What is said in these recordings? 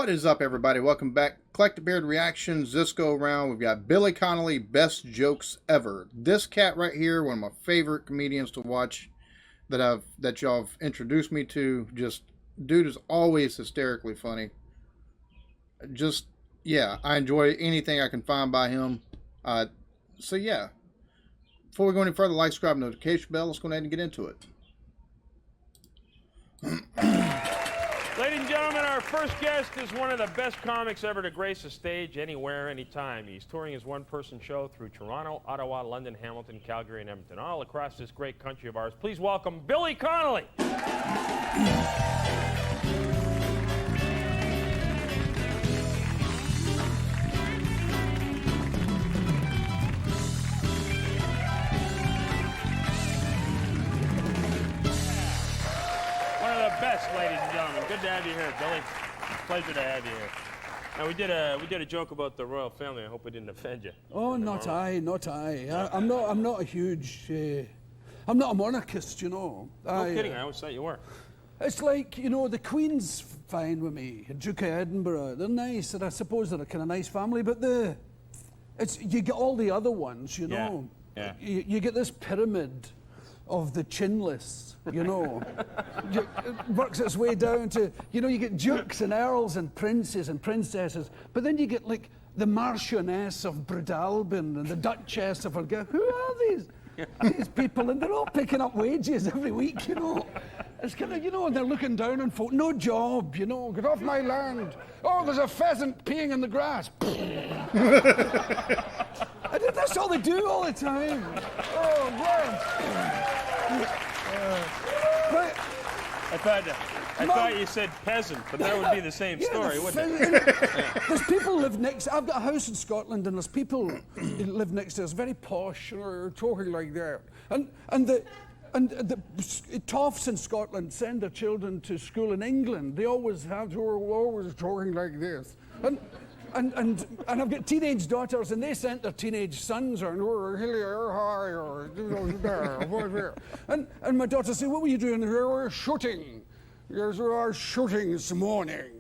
What is up, everybody? Welcome back. Eclectic Beard Reactions. This go around, we've got Billy Connolly, best jokes ever. This cat right here, one of my favorite comedians to watch that y'all have introduced me to. Just, dude is always hysterically funny. Just, yeah, I enjoy anything I can find by him. So yeah, before we go any further, like, subscribe, notification bell. Let's go ahead and get into it. Ladies and gentlemen, our first guest is one of the best comics ever to grace a stage anywhere, anytime. He's touring his one-person show through Toronto, Ottawa, London, Hamilton, Calgary, and Edmonton, all across this great country of ours. Please welcome Billy Connolly. Best, ladies and gentlemen. Good to have you here, Billy. Pleasure to have you here. Now we did a joke about the royal family. I hope we didn't offend you. Oh, not I. I'm not a huge. I'm not a monarchist, you know. No kidding. I always thought you were. It's like, you know, the Queen's fine with me. Duke of Edinburgh, they're nice, and I suppose they're a kind of nice family. But you get all the other ones, you know. Yeah. You get this pyramid of the chinless, you know. It works its way down to, you know, you get dukes and earls and princes and princesses, but then you get like the Marchioness of Breadalbin and the Duchess of Argyll. Who are these? These people, and they're all picking up wages every week, you know. It's kind of, you know, and they're looking down on folk. No job, you know. Get off my land. Oh, there's a pheasant peeing in the grass. That's all they do all the time. Oh, I thought you said peasant, but that would be the same story, wouldn't it? There's people live next. I've got a house in Scotland, and there's people who live next to us, very posh, you know, talking like that. And the toffs in Scotland send their children to school in England. They always have to, always talking like this. And I've got teenage daughters, and they sent their teenage sons and my daughter said, "What were you doing here?" "We're shooting." "Yes, we are shooting this morning."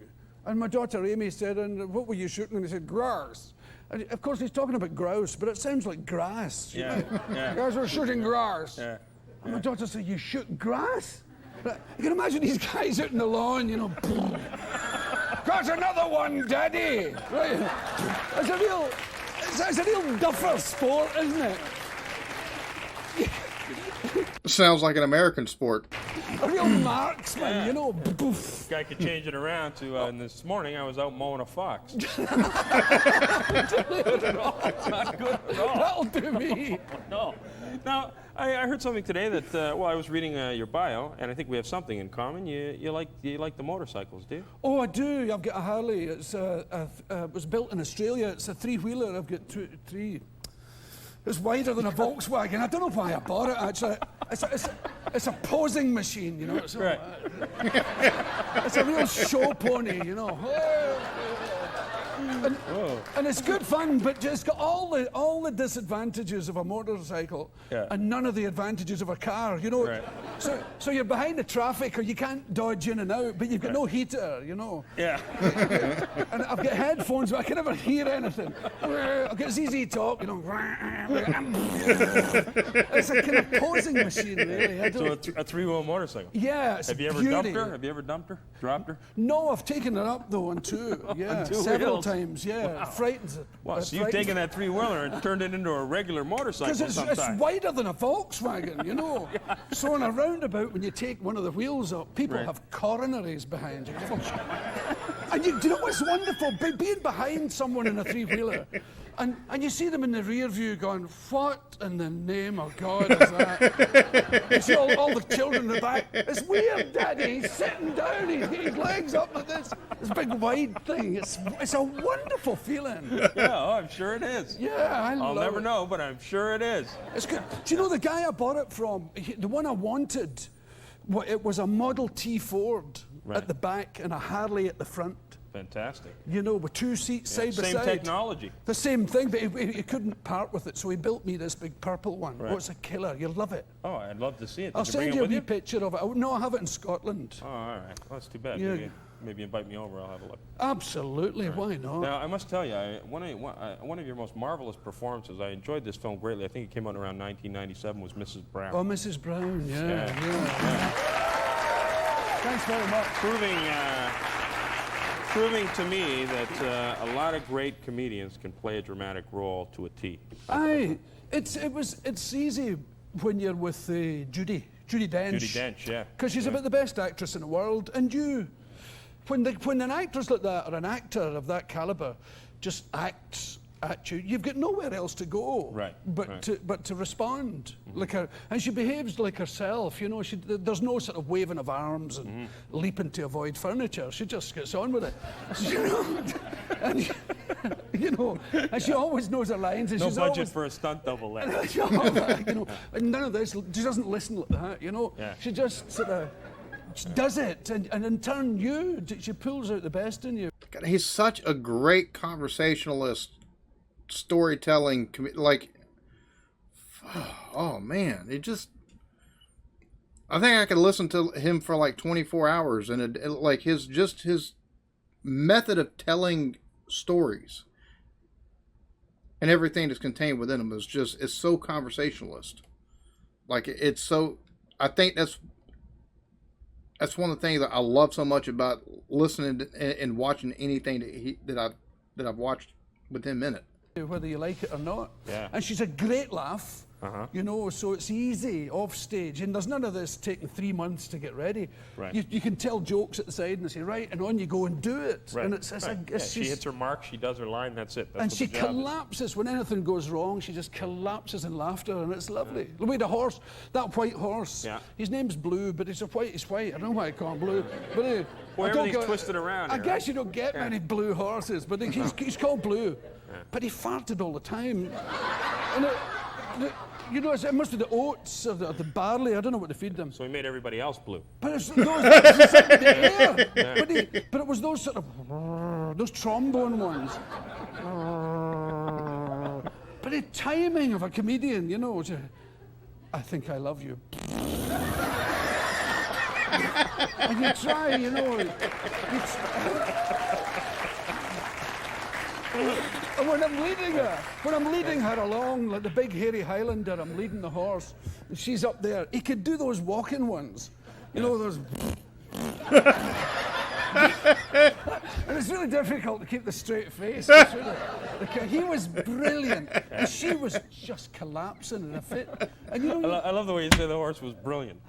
And my daughter Amy said, "And what were you shooting?" And he said, "Grouse." And of course he's talking about grouse, but it sounds like grass. Yeah. "Guys, we're shooting grass." Yeah. And my daughter said, "You shoot grass?" You can imagine these guys out in the lawn, you know. "Got another one, Daddy!" Right? It's a real duffer sport, isn't it? Sounds like an American sport. A real marksman, you know. Boof. Guy could change it around to, and this morning I was out mowing a fox. It's not good at all. That'll do me. No. Now, I heard something today that, well, I was reading your bio, and I think we have something in common. You like the motorcycles, do you? Oh, I do. I've got a Harley. It was built in Australia. It's a three-wheeler. I've got three. It's wider than a Volkswagen. I don't know why I bought it, actually. It's a posing machine, you know. It's right. It's a real show pony, you know. And it's good fun, but it's got all the disadvantages of a motorcycle, and none of the advantages of a car, you know. Right. So you're behind the traffic, or you can't dodge in and out, but you've got no heater, you know. Yeah. And I've got headphones, but I can never hear anything. I've got ZZ Top, you know. It's a kind of posing machine, really. So a three-wheel motorcycle. Yeah, it's Have you ever beauty. dumped her? Have you ever dumped her? Dropped her? No, I've taken her up though on two. Yeah, several times. Yeah, Wow. Frightens it. Wow, so you've taken that three-wheeler and turned it into a regular motorcycle because it's wider than a Volkswagen, you know. So on a roundabout, when you take one of the wheels up, people have coronaries behind you. And do you know what's wonderful? Being behind someone in a three-wheeler, and you see them in the rear view going, "What in the name of God is that?" You see all the children in the back. "It's weird, Daddy. He's sitting down. His legs up like this big wide thing. It's a wonderful feeling." Yeah, oh, I'm sure it is. Yeah, I'll never know, but I'm sure it is. It's good. Do you know the guy I bought it from? The one I wanted, it was a Model T Ford at the back and a Harley at the front. Fantastic. You know, with two seats side by side. Same technology. The same thing, but he couldn't part with it, so he built me this big purple one. Right. Oh, it's a killer. You'll love it. Oh, I'd love to see it. I'll send you a wee picture of it. No, I have it in Scotland. Oh, all right. Well, that's too bad. Yeah. maybe invite me over. I'll have a look. Absolutely, why not? Now, I must tell you, one of your most marvelous performances, I enjoyed this film greatly. I think it came out around 1997, was Mrs. Brown. Oh, Mrs. Brown, yeah. Thanks very much. Proving to me that a lot of great comedians can play a dramatic role to a T. It's easy when you're with Judi Dench. Judi Dench, yeah. Because she's about the best actress in the world, and when an actress like that or an actor of that caliber just acts at you, you've got nowhere else to go, right? But to respond like her, and she behaves like herself. You know, there's no sort of waving of arms and leaping to avoid furniture. She just gets on with it. You know, and, you know, and she always knows her lines. And no she's budget always, for a stunt double there. You know, and none of this. She doesn't listen like that. You know, she just sort of does it, and in turn, she pulls out the best in you. God, he's such a great conversationalist. Storytelling, like, oh man, I think I could listen to him for like 24 hours, and like his method of telling stories and everything that's contained within them it's so conversationalist. Like, it's so, I think that's one of the things that I love so much about listening to, and watching anything that I've watched with him in it. Whether you like it or not. Yeah. And she's a great laugh, you know, so it's easy off stage. And there's none of this taking 3 months to get ready. Right. You can tell jokes at the side and say, right, and on you go and do it. Right. And she hits her mark, she does her line, that's it. That's and what she the job collapses. is. When anything goes wrong, she just collapses in laughter, and it's lovely. The way the horse, that white horse, his name's Blue, but he's white. I don't know why I call him Blue. But well, everything's twisted around. I guess you don't get many blue horses, but he's called Blue. But he farted all the time. And you know, it must be the oats or the barley. I don't know what to feed them. So he made everybody else blue. But it's the air. But it was those sort of those trombone ones. But the timing of a comedian, you know. I think I love you. And you try, you know. And when I'm leading her along, like the big hairy Highlander, I'm leading the horse, and she's up there. He could do those walking ones, you know, those. And it's really difficult to keep the straight face. He was brilliant, and she was just collapsing in a fit. And you know, I love the way you say the horse was brilliant.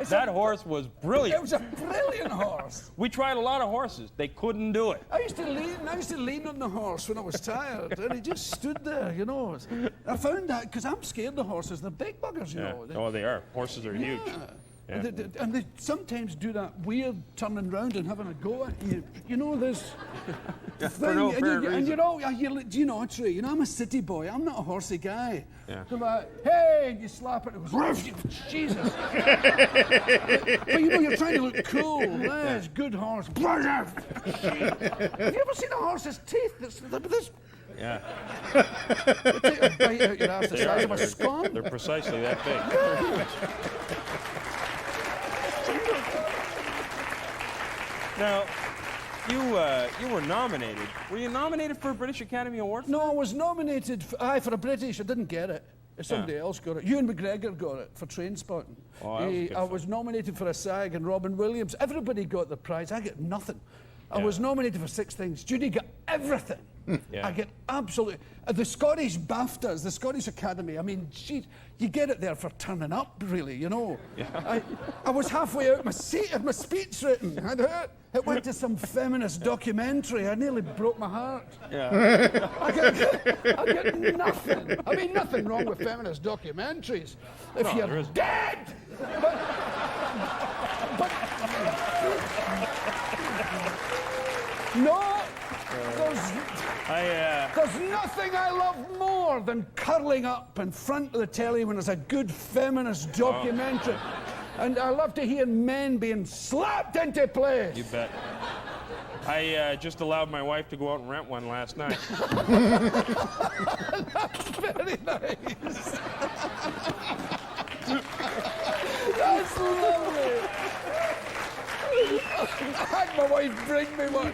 That horse was brilliant. It was a brilliant horse. We tried a lot of horses. They couldn't do it. I used to lean on the horse when I was tired, and he just stood there, you know. I found that because I'm scared of horses. They're big buggers, you know. Oh, they are. Horses are huge. Yeah. And they sometimes do that weird turning round and having a go at you. You know, there's for no apparent reason. And you're all, you know, Trey, you know, I'm a city boy. I'm not a horsey guy. Yeah. So like, hey, and you slap it, it goes, Jesus. But you know, you're trying to look cool. It's good horse. Have you ever seen a horse's teeth? This. Yeah. They take a bite out your ass the size of a scone. They're precisely that big. Now, you were nominated. Were you nominated for a British Academy Award? No, I was nominated for a British. I didn't get it. Somebody else got it. Ewan McGregor got it for Trainspotting. Oh, that was good I was nominated for a SAG, and Robin Williams. Everybody got the prize. I get nothing. I was nominated for 6 things. Judy got everything. I get absolutely... the Scottish BAFTAs, the Scottish Academy, I mean, you get it there for turning up, really, you know. Yeah. I was halfway out my seat, had my speech written. It went to some feminist documentary. I nearly broke my heart. Yeah. I get nothing. I mean, nothing wrong with feminist documentaries. If you're dead! But no, there's nothing I love more than curling up in front of the telly when there's a good feminist documentary. And I love to hear men being slapped into place. You bet. I just allowed my wife to go out and rent one last night. That's very nice. That's lovely. my wife bring me one.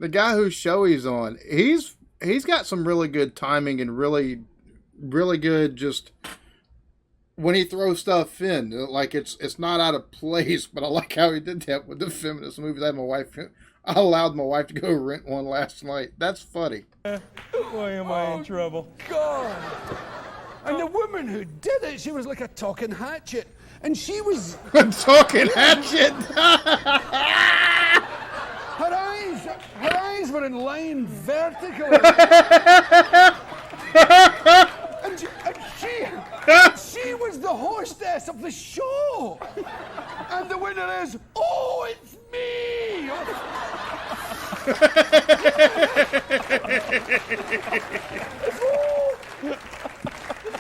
The guy whose show he's on, he's got some really good timing and really good just when he throws stuff in, like it's not out of place. But I like how he did that with the feminist movies. I allowed my wife to go rent one last night. That's funny. Boy, am I in trouble. God. And the woman who did it, she was like a talking hatchet. And she was... Talking hatchet! Her eyes were in line vertically. and she was the hostess of the show. And the winner is, oh, it's me!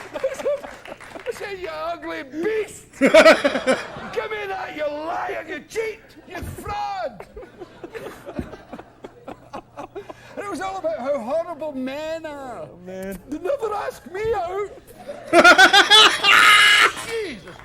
I say, you ugly beast! Give me that, you liar, you cheat, you fraud! And it was all about how horrible men are. Oh, man. They never ask me out. Jesus.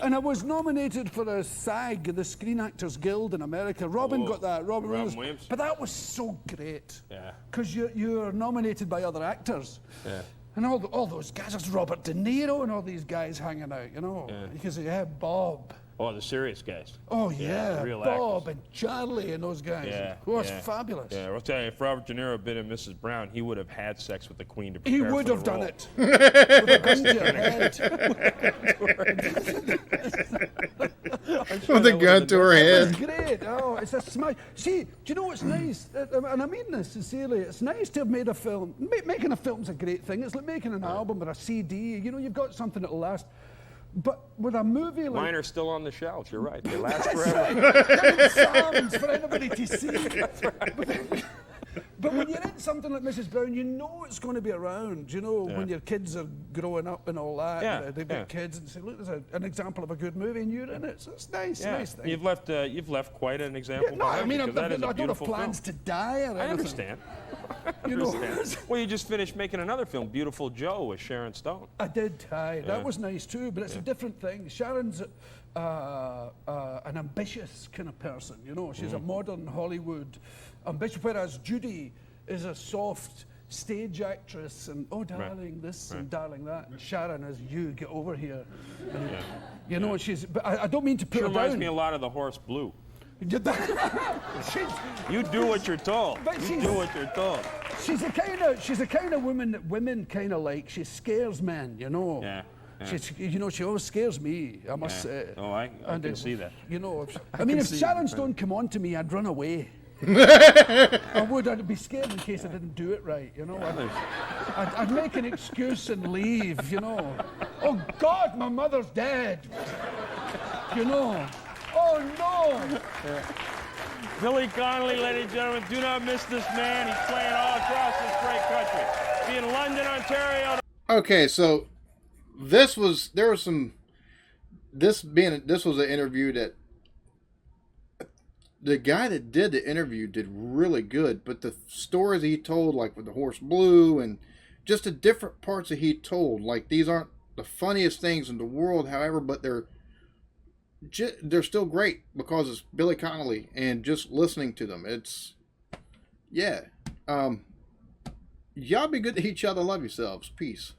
And I was nominated for a SAG, the Screen Actors Guild in America. Robin got that. Robin Williams. But that was so great. Yeah. Because you're nominated by other actors. Yeah. And all those guys, there's Robert De Niro and all these guys hanging out, you know. Yeah. Because Bob. Oh, the serious guys. Oh yeah, real Bob actors. and Charlie and those guys. Yeah, It was yeah. fabulous. Yeah, I'll tell you, if Robert De Niro had been in Mrs. Brown, he would have had sex with the Queen to prepare He for would the have done role. it. With a gun to your head. With a gun to her It's head. great. Oh, it's a smash. See, do you know what's nice? And I mean this sincerely. It's nice to have made a film. Making a film's a great thing. It's like making an album or a CD. You know, you've got something that'll last. But with a movie like... Mine are still on the shelf. You're right. They last That's forever. right. They're in Sam's for anybody to see. That's right. But when you're in something like Mrs. Brown, you know it's going to be around. You know, when your kids are growing up and all that, Yeah, they've got kids and say, look, there's an example of a good movie and you're in it. So it's nice, Yeah. nice thing. You've left quite an example. No, I behind mean, because that is a I don't have beautiful plans film. to die or anything. I understand. You know, Well, you just finished making another film, Beautiful Joe, with Sharon Stone. I did, that was nice too, but it's a different thing. Sharon's an ambitious kind of person, you know. She's a modern Hollywood ambitious, whereas Judy is a soft stage actress and, oh, darling, this and darling that. And Sharon is, you, get over here. And, you know, she's, but I don't mean to put She her reminds down. me a lot of the horse Blue. She's, You do what you're told. But You she's- do what you're told. she's the kind of woman that women kind of like. She scares men, you know. Yeah. Yeah. She's, you know, she always scares me, I must say. Oh, I And can see that. You know, I mean, if see Sharon Stone come on to me, I'd run away. I'd be scared in case I didn't do it right, you know. I'd make an excuse and leave, you know. Oh God, my mother's dead. You know. Oh no. Billy Connolly, ladies and gentlemen, do not miss this man. He's playing all across this great country. Be in London, Ontario. Okay, so this was an interview that the guy that did the interview did really good, but the stories he told, like with the horse Blue and just the different parts that he told, like these aren't the funniest things in the world, however, but they're still great because it's Billy Connolly, and just listening to them, it's y'all be good to each other, love yourselves, peace.